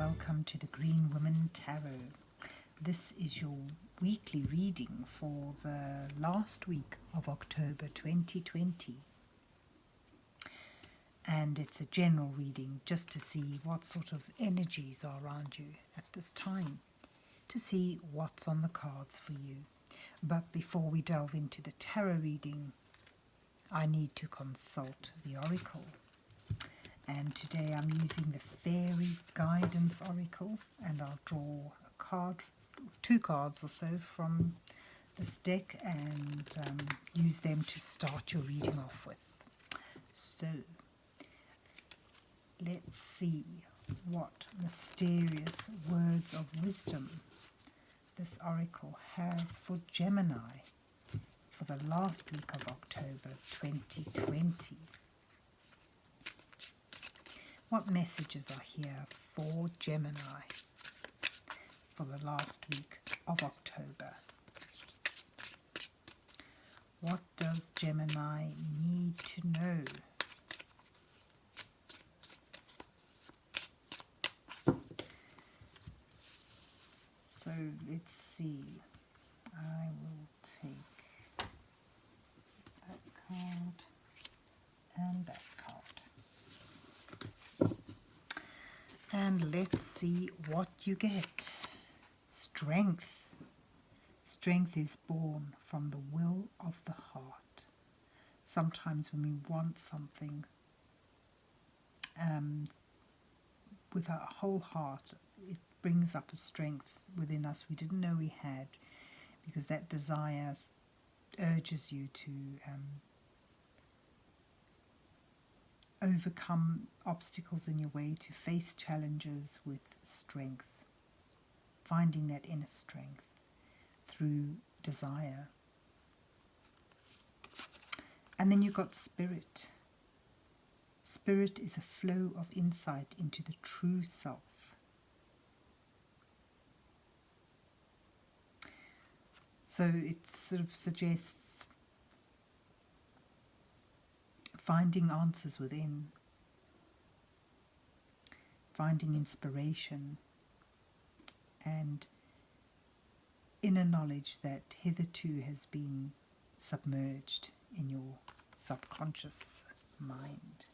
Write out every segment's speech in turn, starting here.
welcome to the Green Woman Tarot. This is your weekly reading for the last week of October 2020. And it's a general reading just to see what sort of energies are around you at this time, to see what's on the cards for you. But before we delve into the tarot reading, I need to consult the oracle. And today I'm using the Faerie Guidance Oracle, and I'll draw a card, two cards or so from this deck, and use them to start your reading off with. So let's see what mysterious words of wisdom this oracle has for Gemini for the last week of October 2020. What messages are here for Gemini for the last week of October? What does Gemini need to know? So let's see. I will take that card and that card. And let's see what you get. Strength. Strength is born from the will of the heart. Sometimes when we want something with our whole heart, it brings up a strength within us we didn't know we had, because that desire urges you to overcome obstacles in your way, to face challenges with strength, finding that inner strength through desire. And then you've got spirit. Spirit is a flow of insight into the true self. So it sort of suggests finding answers within, finding inspiration and inner knowledge that hitherto has been submerged in your subconscious mind.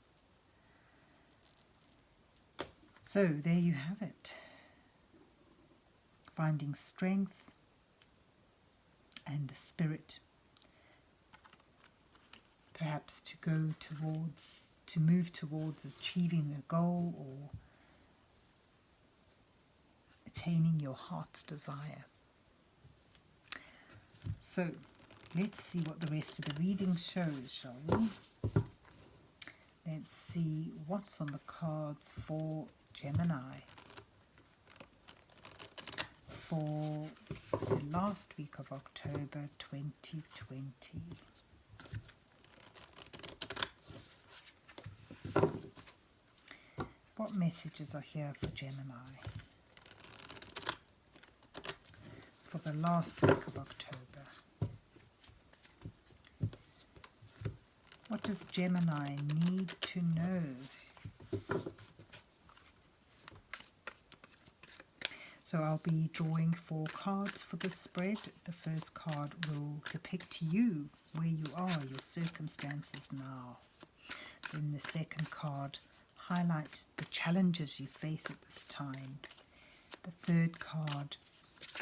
So there you have it. Finding strength and spirit, perhaps to move towards achieving a goal or attaining your heart's desire. So let's see what the rest of the reading shows, shall we? Let's see what's on the cards for Gemini for the last week of October 2020. What messages are here for Gemini for the last week of October? What does Gemini need to know? So I'll be drawing 4 cards for this spread. The first card will depict you, where you are, your circumstances now. Then the second card highlights the challenges you face at this time. The third card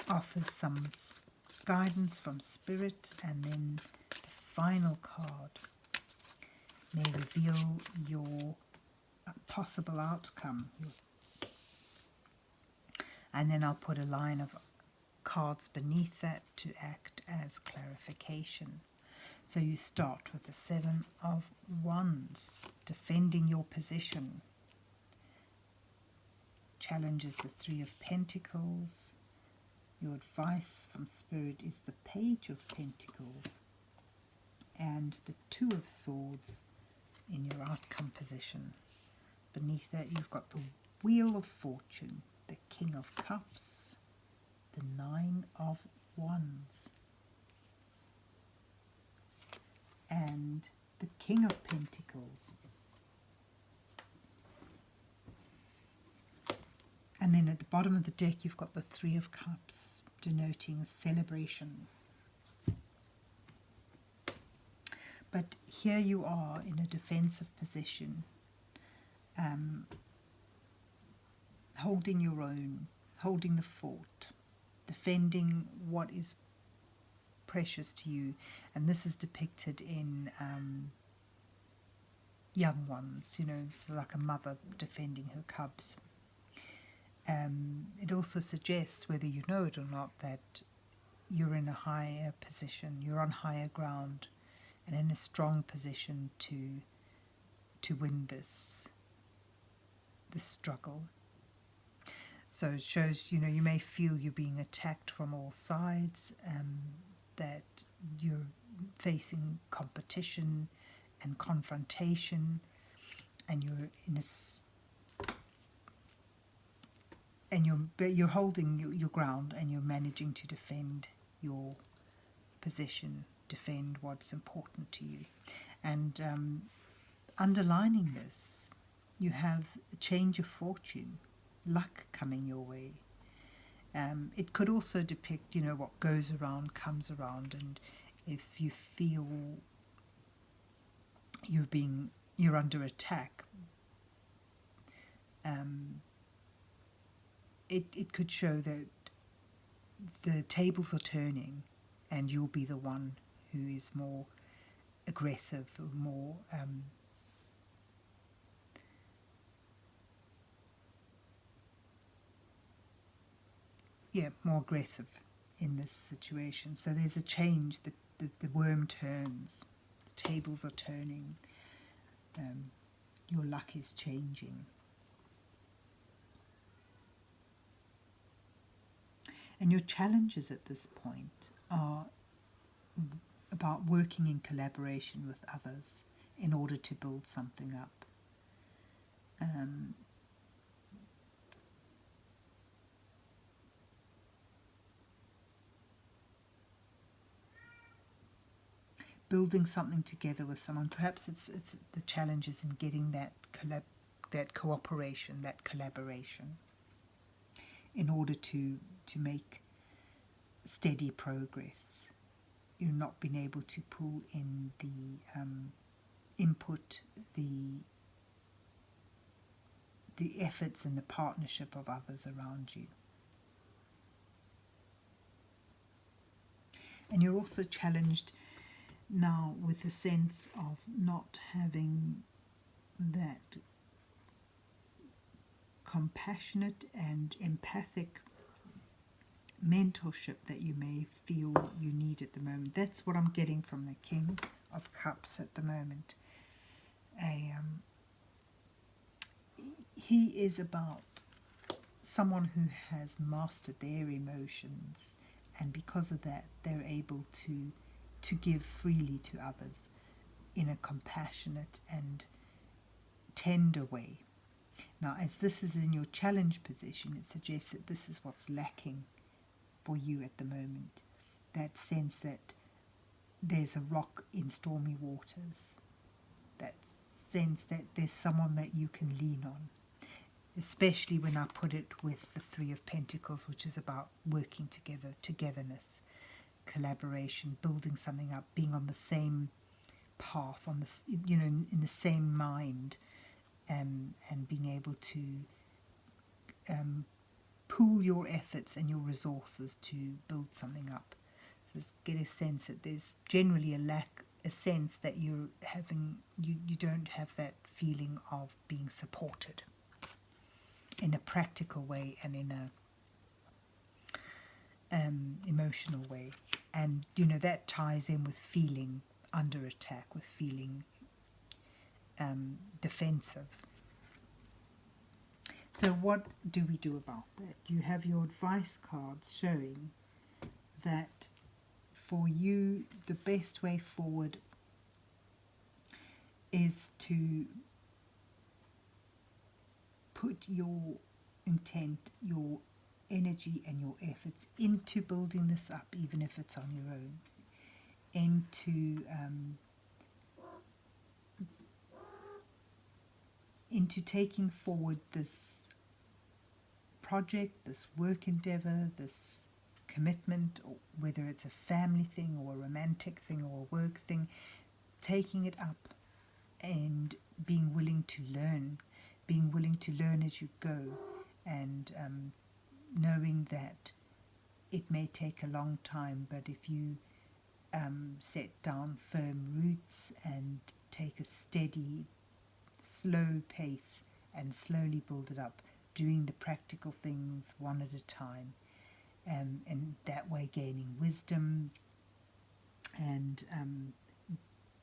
offers some guidance from spirit, and then the final card may reveal your possible outcome. And then I'll put a line of cards beneath that to act as clarification. So you start with the 7 of Wands, defending your position. Challenges the 3 of Pentacles. Your advice from Spirit is the Page of Pentacles and the 2 of Swords in your outcome position. Beneath that you've got the Wheel of Fortune, the King of Cups, the 9 of Wands, and the King of Pentacles. And then bottom of the deck, you've got the Three of Cups, denoting celebration. But here you are in a defensive position, holding your own, holding the fort, defending what is precious to you. And this is depicted in young ones, you know, it's like a mother defending her cubs. It also suggests, whether you know it or not, that you're in a higher position, you're on higher ground, and in a strong position to win this struggle. So it shows, you know, you may feel you're being attacked from all sides, that you're facing competition and confrontation, and you're in a you're holding your ground, and you're managing to defend your position, defend what's important to you. And underlining this, you have a change of fortune, luck coming your way. It could also depict, you know, what goes around comes around, and if you feel you're under attack, it could show that the tables are turning, and you'll be the one who is more aggressive, or more more aggressive in this situation. So there's a change. The worm turns, the tables are turning, your luck is changing. And your challenges at this point are about working in collaboration with others in order to build something up. Building something together with someone. Perhaps it's the challenges in getting that cooperation, that collaboration, in order to make steady progress. You're not being able to pull in the input, the efforts and the partnership of others around you. And you're also challenged now with a sense of not having that compassionate and empathic mentorship that you may feel you need at the moment. That's what I'm getting from the King of Cups at the moment. He is about someone who has mastered their emotions, and because of that they're able to give freely to others in a compassionate and tender way. Now, as this is in your challenge position, it suggests that this is what's lacking for you at the moment. That sense that there's a rock in stormy waters. That sense that there's someone that you can lean on. Especially when I put it with the Three of Pentacles, which is about working together, togetherness, collaboration, building something up, being on the same path, on the, you know, in the same mind, and being able to pool your efforts and your resources to build something up. So just get a sense that there's generally a sense that you're having, you don't have that feeling of being supported in a practical way and in a emotional way. And you know, that ties in with feeling under attack, with feeling defensive. So what do we do about that? You have your advice cards showing that for you the best way forward is to put your intent, your energy and your efforts into building this up, even if it's on your own, into taking forward this project, this work endeavor, this commitment, or whether it's a family thing or a romantic thing or a work thing, taking it up and being willing to learn as you go, and knowing that it may take a long time, but if you set down firm roots and take a steady, slow pace and slowly build it up, doing the practical things one at a time, and that way gaining wisdom and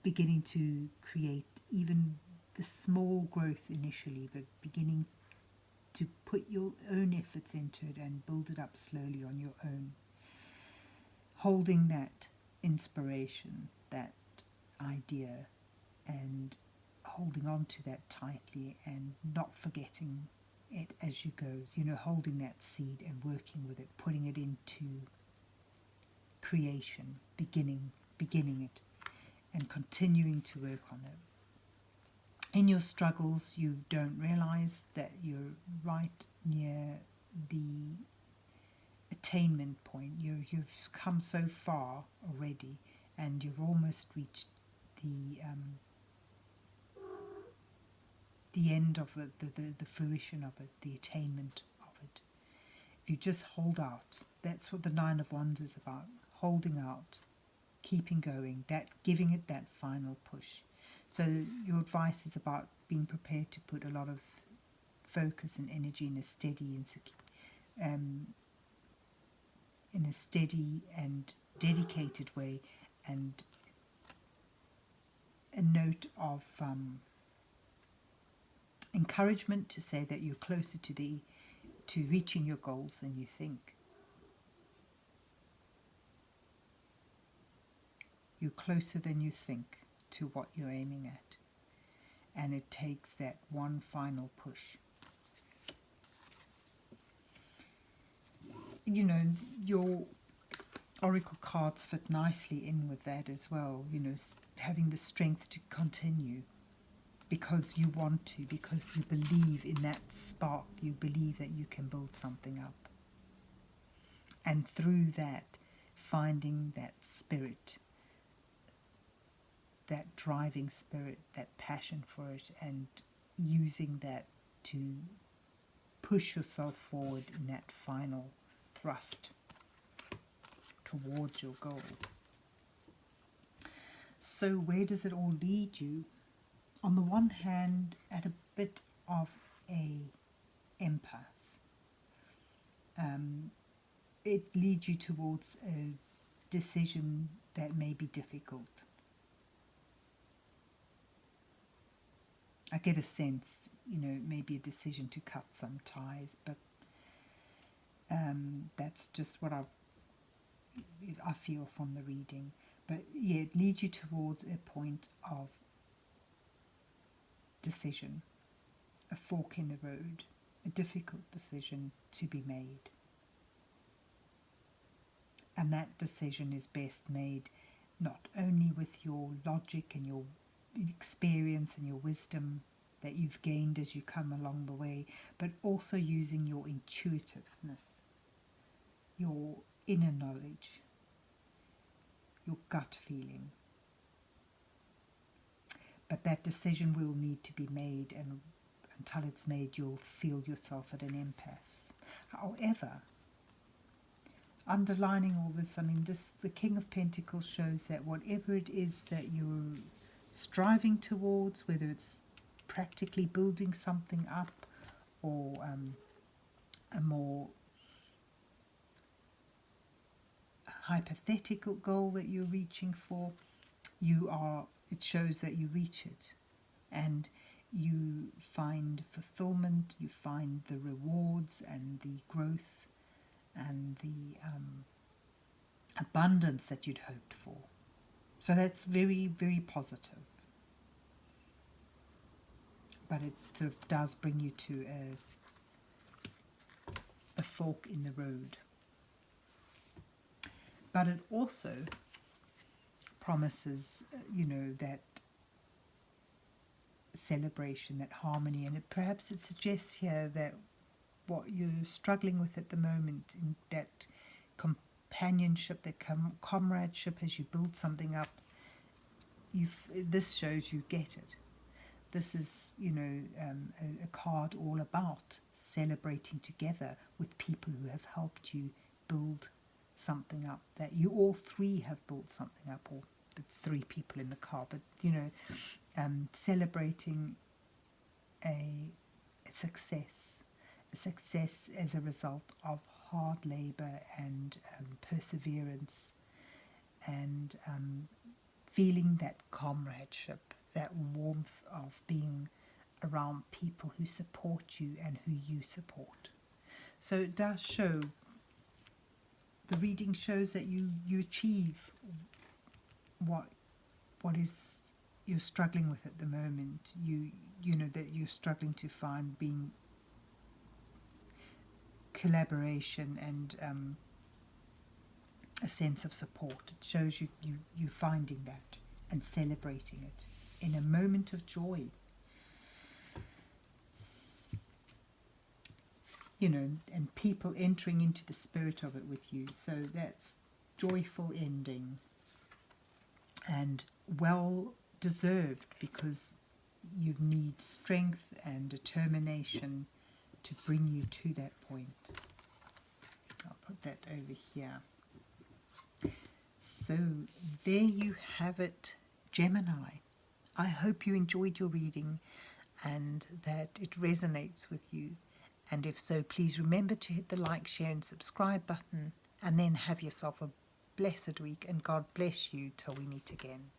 beginning to create even the small growth initially, but beginning to put your own efforts into it and build it up slowly on your own. Holding that inspiration, that idea, and holding on to that tightly and not forgetting it as you go, holding that seed and working with it, putting it into creation, beginning it and continuing to work on it. In your struggles, you don't realize that you're right near the attainment point. You've come so far already, and you've almost reached the end of the fruition of it, the attainment of it. If you just hold out, that's what the Nine of Wands is about, holding out, keeping going, that giving it that final push. So your advice is about being prepared to put a lot of focus and energy in a steady and dedicated way, and a note of encouragement to say that you're closer to reaching your goals than you think. You're closer than you think to what you're aiming at, and it takes that one final push. Your oracle cards fit nicely in with that as well, having the strength to continue because you want to, because you believe in that spark, you believe that you can build something up. And through that, finding that spirit, that driving spirit, that passion for it, and using that to push yourself forward in that final thrust towards your goal. So where does it all lead you? On the one hand, at a bit of a impasse. It leads you towards a decision that may be difficult. I get a sense, maybe a decision to cut some ties, but that's just what I feel from the reading. But yeah, it leads you towards a point of decision, a fork in the road, a difficult decision to be made. And that decision is best made not only with your logic and your experience and your wisdom that you've gained as you come along the way, but also using your intuitiveness, your inner knowledge, your gut feeling. But that decision will need to be made, and until it's made, you'll feel yourself at an impasse. However, underlining all this, the King of Pentacles shows that whatever it is that you're striving towards, whether it's practically building something up or a more hypothetical goal that you're reaching for, it shows that you reach it, and you find fulfillment, you find the rewards and the growth and the abundance that you'd hoped for. So that's very, very positive. But it sort of does bring you to a fork in the road. But it also promises, that celebration, that harmony, and perhaps it suggests here that what you're struggling with at the moment, in that companionship, that comradeship as you build something up. This shows you get it. This is, you know, a card all about celebrating together with people who have helped you build something up, that you all three have built something up, or it's three people in the card, but, you know, celebrating a success as a result of hard labour and perseverance, and feeling that comradeship, that warmth of being around people who support you and who you support. So it does show, the reading shows that you achieve what is you're struggling with at the moment. You know that you're struggling to find being collaboration and a sense of support. It shows you finding that and celebrating it in a moment of joy. You know, and people entering into the spirit of it with you. So that's joyful ending, and well deserved, because you need strength and determination to bring you to that point. I'll put that over here. So there you have it, Gemini. I hope you enjoyed your reading and that it resonates with you. And if so, please remember to hit the like, share and subscribe button, and then have yourself a blessed week, and God bless you till we meet again.